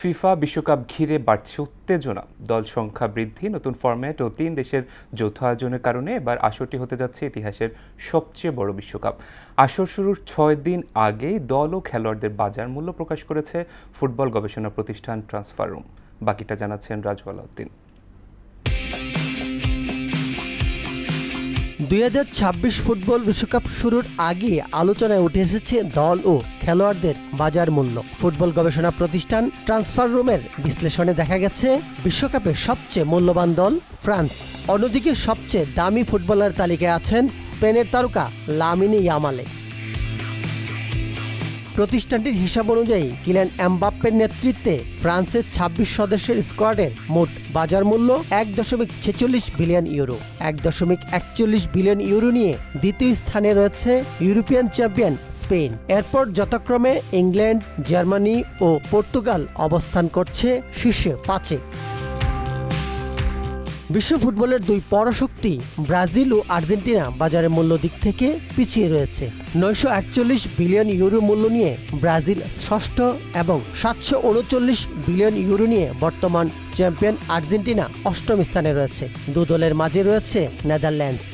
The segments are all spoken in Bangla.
ফিফা বিশ্বকাপ ঘিরে বাড়ছে উত্তেজনা। দল সংখ্যা বৃদ্ধি, নতুন ফরম্যাট ও 3 দেশের যৌথ আয়োজনের কারণে এবার আসরটি হতে যাচ্ছে ইতিহাসের সবচেয়ে বড় বিশ্বকাপ। আসর শুরুর 6 দিন আগেই দল ও খেলোয়াড়দের বাজার মূল্য প্রকাশ করেছে ফুটবল গবেষণা প্রতিষ্ঠান ট্রান্সফার রুম। বাকিটা জানাচ্ছেন রাজু আলাউদ্দিন। 2026 ফুটবল বিশ্বকাপ শুরুর আগে আলোচনায় উঠে এসেছে দল ও খেলোয়াড়দের বাজার মূল্য। ফুটবল গবেষণা প্রতিষ্ঠান ট্রান্সফার রুমের বিশ্লেষণে দেখা গেছে বিশ্বকাপের সবচেয়ে মূল্যবান দল ফ্রান্স। অন্যদিকে সবচেয়ে দামি ফুটবলার তালিকায় আছেন স্পেনের তারকা লামিন ইয়ামাল। প্রতিষ্ঠানটির হিসাব অনুযায়ী কিলিয়ান এমবাপ্পের নেতৃত্বে ফ্রান্সের 26 সদস্যের স্কোয়াডের মোট বাজার মূল্য 1.46 বিলিয়ন ইউরো। 1.41 বিলিয়ন ইউরো নিয়ে দ্বিতীয় স্থানে রয়েছে ইউরোপিয়ান চ্যাম্পিয়ন স্পেন। এরপর যথাক্রমে ইংল্যান্ড, জার্মানি ও পর্তুগাল অবস্থান করছে শীর্ষে 5-এ। বিশ্ব ফুটবলের দুই পরাশক্তি ব্রাজিল ও আর্জেন্টিনা বাজারের মূল্য দিক থেকে পিছিয়ে রয়েছে। 941 বিলিয়ন ইউরো মূল্য নিয়ে ব্রাজিল ষষ্ঠ এবং 739 বিলিয়ন ইউরো নিয়ে বর্তমান চ্যাম্পিয়ন আর্জেন্টিনা অষ্টম স্থানে রয়েছে। দু দলের মাঝে রয়েছে নেদারল্যান্ডস।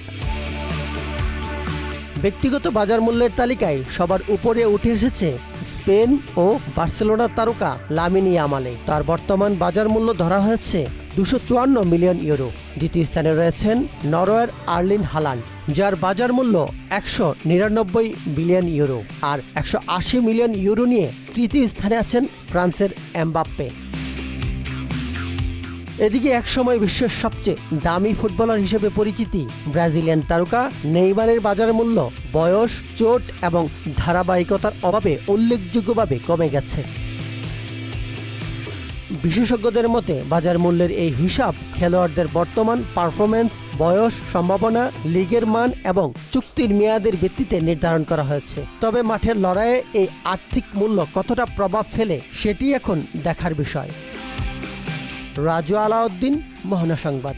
ব্যক্তিগত বাজার মূল্যের তালিকায় সবার উপরে উঠে এসেছে স্পেন ও বার্সেলোনার তারকা লামিন ইয়ামাল। তার বর্তমান বাজার মূল্য ধরা হয়েছে 254 মিলিয়ন ইউরো। দ্বিতীয় স্থানে রয়েছেন নরওয়ের আর্লিন হালান্ড, যার বাজার মূল্য 199 বিলিয়ন ইউরো, আর 180 মিলিয়ন ইউরো নিয়ে তৃতীয় স্থানে আছেন ফ্রান্সের এমবাপ্পে। এদিকে একসময় বিশ্বের সবচেয়ে দামি ফুটবলার হিসেবে পরিচিতি ব্রাজিলিয়ান তারকা নেইমারের বাজার মূল্য বয়স, চোট এবং ধারাবাহিকতার অভাবে উল্লেখযোগ্যভাবে কমে গেছে। বিশেষজ্ঞদের মতে বাজার মূল্যের এই হিসাব খেলোয়াড়দের বর্তমান পারফরম্যান্স, বয়স, সম্ভাবনা, লিগের মান এবং চুক্তির মেয়াদের ভিত্তিতে নির্ধারণ করা হয়েছে। তবে মাঠের লড়াইয়ে এই আর্থিক মূল্য কতটা প্রভাব ফেলে সেটি এখন দেখার বিষয়। রাজু আলাউদ্দিন, মোহনা সংবাদ।